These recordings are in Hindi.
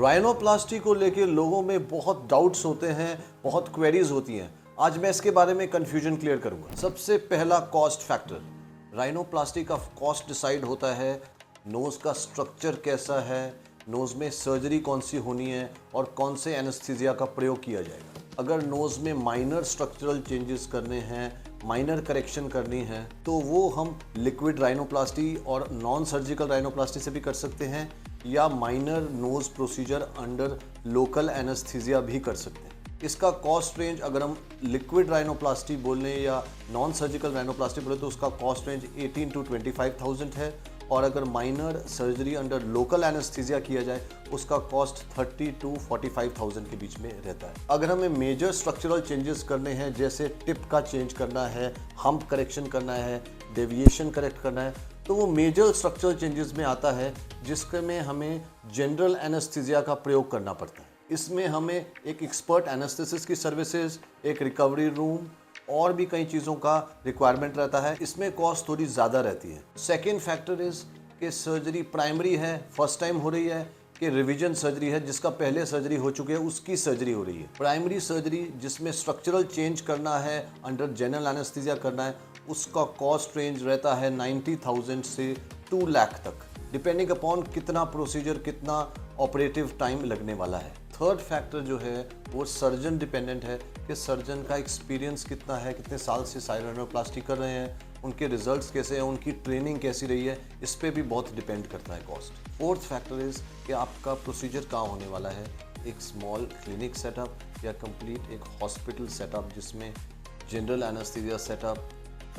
राइनोप्लास्टी को लेके लोगों में बहुत डाउट्स होते हैं, बहुत क्वेरीज होती हैं। आज मैं इसके बारे में कंफ्यूजन क्लियर करूंगा। सबसे पहला कॉस्ट फैक्टर, राइनोप्लास्टी का कॉस्ट डिसाइड होता है नोज़ का स्ट्रक्चर कैसा है, नोज़ में सर्जरी कौन सी होनी है और कौन से एनेस्थीसिया का प्रयोग किया जाएगा। अगर नोज़ में माइनर स्ट्रक्चरल चेंजेस करने हैं, माइनर करेक्शन करनी है, तो वो हम लिक्विड राइनोप्लास्टी और नॉन सर्जिकल राइनोप्लास्टी से भी कर सकते हैं या minor nose procedure under local anaesthesia भी कर सकते हैं। इसका कॉस्ट रेंज अगर हम लिक्विड राइनोप्लास्टी बोलें या नॉन सर्जिकल राइनोप्लास्टी बोले तो उसका कॉस्ट रेंज 18 to 25,000 है, और अगर minor surgery under local anaesthesia किया जाए उसका कॉस्ट 30 to 45,000 के बीच में रहता है। अगर हमें मेजर स्ट्रक्चरल चेंजेस करने हैं, जैसे टिप का चेंज करना है, हम्प करेक्शन करना है, डेविएशन करेक्ट करना है, तो वो मेजर स्ट्रक्चरल चेंजेस में आता है जिसके में हमें जनरल एनेस्थीसिया का प्रयोग करना पड़ता है। इसमें हमें एक एक्सपर्ट एनेस्थेसिस की सर्विसेज, एक रिकवरी रूम और भी कई चीज़ों का रिक्वायरमेंट रहता है। इसमें कॉस्ट थोड़ी ज़्यादा रहती है। सेकेंड फैक्टर इज़ कि सर्जरी प्राइमरी है, फर्स्ट टाइम हो रही है, कि रिवीजन सर्जरी है, जिसका पहले सर्जरी हो चुकी है उसकी सर्जरी हो रही है। प्राइमरी सर्जरी जिसमें स्ट्रक्चरल चेंज करना है, अंडर जनरल एनेस्थीसिया करना है, उसका कॉस्ट रेंज रहता है 90,000 से 2 लाख तक, डिपेंडिंग अपॉन कितना प्रोसीजर, कितना ऑपरेटिव टाइम लगने वाला है। थर्ड फैक्टर जो है वो सर्जन डिपेंडेंट है कि सर्जन का एक्सपीरियंस कितना है, कितने साल से राइनोप्लास्टी कर रहे हैं, उनके रिजल्ट्स कैसे हैं, उनकी ट्रेनिंग कैसी रही है, इस पर भी बहुत डिपेंड करता है कॉस्ट। फोर्थ फैक्टर इज़ कि आपका प्रोसीजर कहाँ होने वाला है, एक स्मॉल क्लिनिक सेटअप या कंप्लीट एक हॉस्पिटल सेटअप जिसमें जनरल एनेस्थीसिया सेटअप,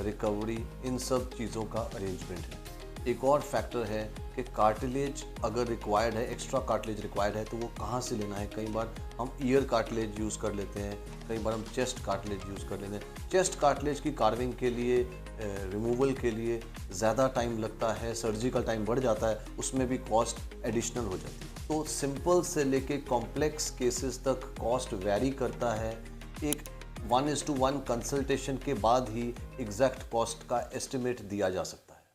रिकवरी, इन सब चीज़ों का अरेंजमेंट है। एक और फैक्टर है कि कार्टिलेज अगर रिक्वायर्ड है, एक्स्ट्रा कार्टिलेज रिक्वायर्ड है, तो वो कहाँ से लेना है। कई बार हम ईयर कार्टिलेज यूज़ कर लेते हैं, कई बार हम चेस्ट कार्टिलेज यूज़ कर लेते हैं। चेस्ट कार्टिलेज की कार्विंग के लिए, रिमूवल के लिए ज़्यादा टाइम लगता है, सर्जिकल टाइम बढ़ जाता है, उसमें भी कॉस्ट एडिशनल हो जाती है। तो सिंपल से लेके कॉम्प्लेक्स केसेस तक कॉस्ट वैरी करता है। एक 1:1 कंसल्टेशन के बाद ही एग्जैक्ट कॉस्ट का एस्टिमेट दिया जा सकता है।